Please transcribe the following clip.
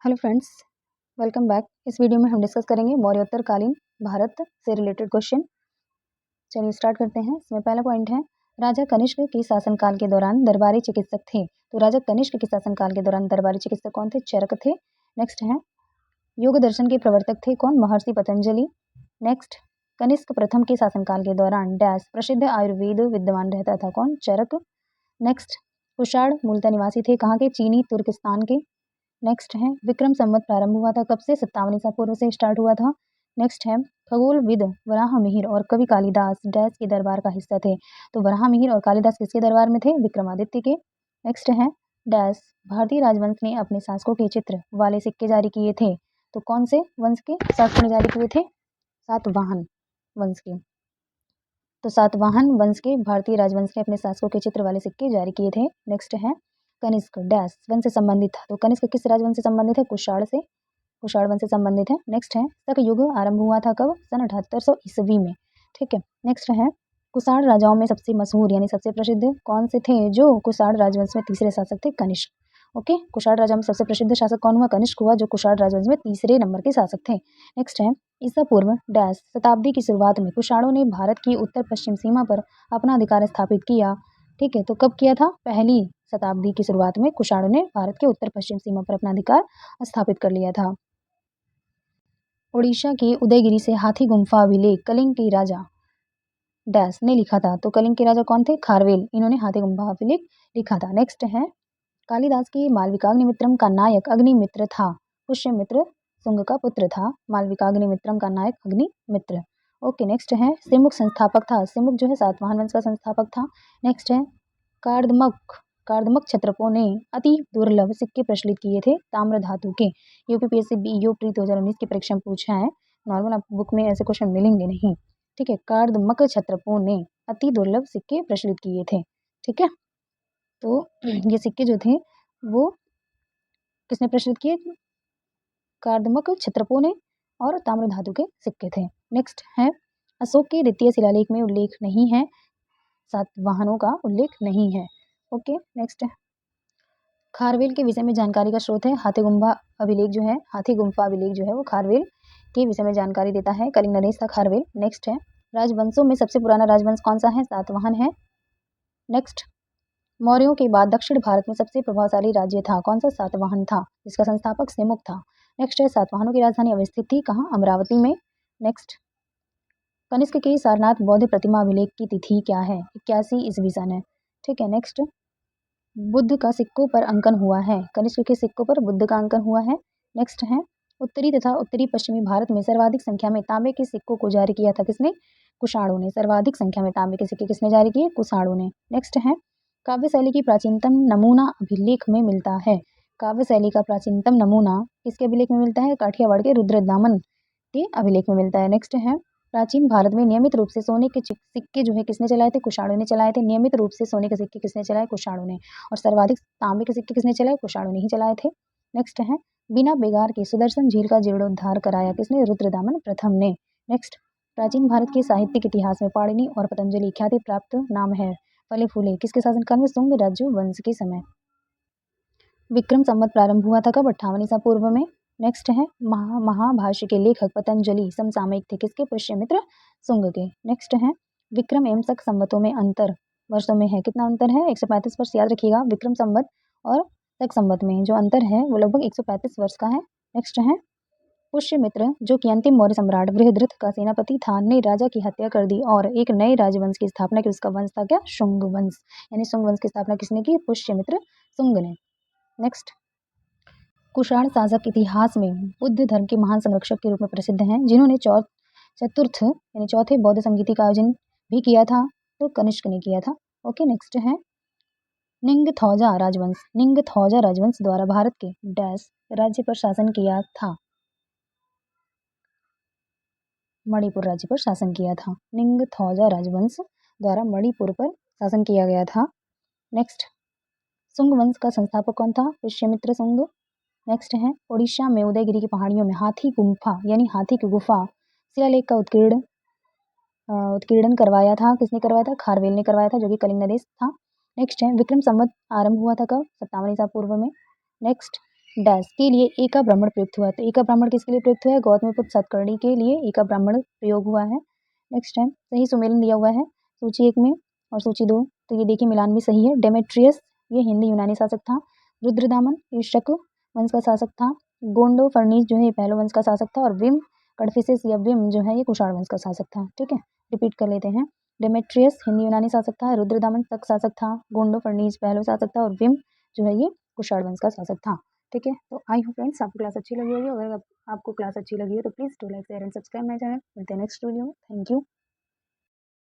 Hello friends, welcome back. इस video में हम डिस्कस करेंगे मौर्योत्तरकालीन भारत से रिलेटेड क्वेश्चन। चलिए स्टार्ट करते हैं। इसमें पहला पॉइंट है, राजा कनिष्क के शासनकाल के दौरान दरबारी चिकित्सक थे। तो राजा कनिष्क के शासनकाल के दौरान दरबारी चिकित्सक कौन थे? चरक थे। नेक्स्ट है, योग दर्शन के प्रवर्तक थे कौन? महर्षि पतंजलि। नेक्स्ट, कनिष्क प्रथम के शासनकाल के दौरान डैश प्रसिद्ध आयुर्वेद विद्वान रहता था कौन? चरक। नेक्स्ट, कुषाण मूलतः निवासी थे कहाँ के? चीनी तुर्किस्तान के। नेक्स्ट है, विक्रम संवत प्रारंभ हुआ था कब से? 57 ईसा पूर्व से स्टार्ट हुआ था। नेक्स्ट है, खगोलविद वराहमिहिर और कवि कालिदास डैश के दरबार का हिस्सा थे। तो वराहमिहिर और कालिदास किसके दरबार में थे? विक्रमादित्य के। नेक्स्ट है, डैश भारतीय राजवंश ने अपने शासकों के चित्र वाले सिक्के जारी किए थे। तो कौन से वंश के शासकों ने जारी किए थे? सातवाहन वंश के। तो सातवाहन वंश के भारतीय राजवंश ने अपने शासकों के चित्र वाले सिक्के जारी किए थे। नेक्स्ट है, कनिष्क डैश वंश से संबंधित था। तो कनिष्क किस राजवंश से संबंधित है? कुषाण से, कुषाण वंश से संबंधित है। नेक्स्ट है, शक युग आरंभ हुआ था कब? सन 7800 ईस्वी में। ठीक है। नेक्स्ट है, कुषाण राजाओं में सबसे मशहूर यानी सबसे प्रसिद्ध कौन से थे? जो कुषाण राजवंश में तीसरे शासक थे, कनिष्क। ओके, कुषाण राजा में सबसे प्रसिद्ध शासक कौन हुआ? कनिष्क हुआ, जो कुषाण राजवंश में तीसरे नंबर के शासक थे। नेक्स्ट है, ईसा पूर्व डैश शताब्दी की शुरुआत में कुषाणों ने भारत की उत्तर पश्चिम सीमा पर अपना अधिकार स्थापित किया। ठीक है, तो कब किया था? पहली शताब्दी की शुरुआत में कुषाणों ने भारत के उत्तर पश्चिम सीमा पर अपना अधिकार स्थापित कर लिया था। उड़ीसा के उदयगिरी से हाथी गुम्फा अभिलेख कलिंग के राजा डैश ने लिखा था। तो कलिंग के राजा कौन थे? खारवेल। इन्होंने हाथी गुम्फा अभिलेख लिखा था। नेक्स्ट है, कालिदास के मालविकाग्निमित्रम का नायक अग्निमित्र था। पुष्यमित्र शुंग का पुत्र था। मालविकाग्निमित्रम का नायक अग्निमित्र। ओके, नेक्स्ट है, सिमुक संस्थापक था। सिमुक जो है सातवाहन वंश का संस्थापक था। नेक्स्ट है, कार्दमक कार्दमक क्षत्रपों ने अति दुर्लभ सिक्के प्रचलित किए थे ताम्र धातु के। यूपीपीएससी बीईओ प्री 2019 की परीक्षा में पूछा है। नॉर्मल आप बुक में ऐसे क्वेश्चन मिलेंगे नहीं। ठीक है, कार्दमक क्षत्रपों ने अति दुर्लभ सिक्के प्रचलित किए थे। ठीक है, तो ये सिक्के जो थे वो किसने प्रचलित किए? कार्दमक क्षत्रपों ने, और ताम्र धातु के सिक्के थे। नेक्स्ट है, अशोक के द्वितीय शिलालेख में उल्लेख नहीं है, सातवाहनों का उल्लेख नहीं है। ओके, नेक्स्ट है, खारवेल के विषय में जानकारी का स्रोत है हाथी गुम्फा अभिलेख जो है, हाथी गुम्फा अभिलेख जो है वो खारवेल के विषय में जानकारी देता है। कलिंग नरेश था खारवेल। नेक्स्ट है, राजवंशों में सबसे पुराना राजवंश कौन सा है? सातवाहन है। नेक्स्ट, मौर्यों के बाद दक्षिण भारत में सबसे प्रभावशाली राज्य था कौन सा? सातवाहन था, जिसका संस्थापक सिमुक था। नेक्स्ट है, सातवाहनों की राजधानी अवस्थित थी कहाँ? अमरावती में। नेक्स्ट, कनिष्क की सारनाथ बौद्ध प्रतिमा अभिलेख की तिथि क्या है? 81 ईस्वी सन है। ठीक है। नेक्स्ट, बुद्ध का सिक्कों पर अंकन हुआ है। कनिष्क के सिक्कों पर बुद्ध का अंकन हुआ है। नेक्स्ट है, उत्तरी तथा उत्तरी पश्चिमी भारत में सर्वाधिक संख्या में तांबे के सिक्कों को जारी किया था किसने? कुषाणों ने। सर्वाधिक संख्या में तांबे के सिक्के किसने जारी किए? कुषाणों ने। नेक्स्ट है, काव्य शैली की प्राचीनतम नमूना अभिलेख में मिलता है। काव्य शैली का प्राचीनतम नमूना किसके अभिलेख में मिलता है? काठियावाड़ के रुद्रदामन के अभिलेख में मिलता है। नेक्स्ट है, प्राचीन भारत में नियमित रूप से सोने के सिक्के जो है किसने चलाए थे? कुषाणों ने चलाए थे। नियमित रूप से सोने के सिक्के किसने चलाए? कुषाणों ने। और सर्वाधिक तांबे के सिक्के किसने चलाए? कुषाणों ने ही चलाए थे। नेक्स्ट है, बिना बेगार के सुदर्शन झील का जीर्णोद्धार कराया किसने? रुद्रदामन प्रथम ने। नेक्स्ट, प्राचीन भारत के साहित्यिक इतिहास में पाणिनि और पतंजलि ख्याति प्राप्त नाम है। फले फूले किसके शासनकाल में? शुंग राजवंश के समय। विक्रम संवत प्रारंभ हुआ था कब? 58 ईसा पूर्व में। नेक्स्ट है, महाभाष्य के लेखक पतंजलि समसामयिक थे किसके? पुष्यमित्र शुंग के। नेक्स्ट है, विक्रम एवं शक संवतों में अंतर वर्षों में है। कितना अंतर है? 135 वर्ष। याद रखिएगा, विक्रम संवत और शक संवत में जो अंतर है वो लगभग 135 वर्ष का है। नेक्स्ट है, पुष्यमित्र जो कि अंतिम मौर्य सम्राट बृहद्रथ का सेनापति था ने राजा की हत्या कर दी और एक नए राजवंश की स्थापना की। उसका वंश था क्या? शुंग वंश। यानी शुंग वंश की स्थापना किसने की? पुष्यमित्र शुंग ने। नेक्स्ट, कुषाण शासक इतिहास में बुद्ध धर्म के महान संरक्षक के रूप में प्रसिद्ध हैं, जिन्होंने चतुर्थ यानी चौथे बौद्ध संगीति का आयोजन भी किया था। तो कनिष्क ने किया था। ओके, नेक्स्ट है, निंगथौजा राजवंश। निंगथौजा राजवंश द्वारा भारत के डैश राज्य पर शासन किया था। मणिपुर राज्य पर शासन किया था। निंगथौजा राजवंश द्वारा मणिपुर पर शासन किया गया था। नेक्स्ट, शुंग वंश का संस्थापक कौन था? पुष्यमित्र शुंग। नेक्स्ट है, उड़ीसा में उदयगिरी की पहाड़ियों में हाथी गुम्फा यानी हाथी की गुफा शिलालेख का उत्कीर्णन करवाया था। किसने करवाया था? खारवेल ने करवाया था, जो कि कलिंग नरेश था। नेक्स्ट है, विक्रम संवत आरंभ हुआ था कब? 57 ईसा पूर्व में। नेक्स्ट, डैश के लिए एका ब्राह्मण प्रयुक्त हुआ है। तो एका ब्राह्मण किसके लिए प्रयुक्त हुआ है? गौतमीपुत्र सातकर्णी के लिए एका ब्राह्मण प्रयोग हुआ है। नेक्स्ट है सही सुमेलन दिया हुआ है सूची 1 में और सूची 2। तो ये देखिए मिलान भी सही है। डेमेट्रियस ये हिंदी यूनानी शासक था। रुद्रदामन ये शक वंश का शासक था। गोंडो फर्नीस जो है ये पहलो वंश का शासक था और विम कड़फिसेस या विम जो है ये कुषाण वंश का शासक था। ठीक है, रिपीट कर लेते हैं। डेमेट्रियस हिंदी यूनानी शासक था। रुद्रदामन शक शासक था। गोंडो फर्नीस पहलो शासक था और विम जो है ये कुषाण वंश का शासक था। ठीक है, तो आई होप फ्रेंड्स आपको क्लास अच्छी लगी होगी। अगर आपको क्लास अच्छी लगी हो तो please do like share and subscribe my channel. मिलते हैं नेक्स्ट वीडियो में। Thank you.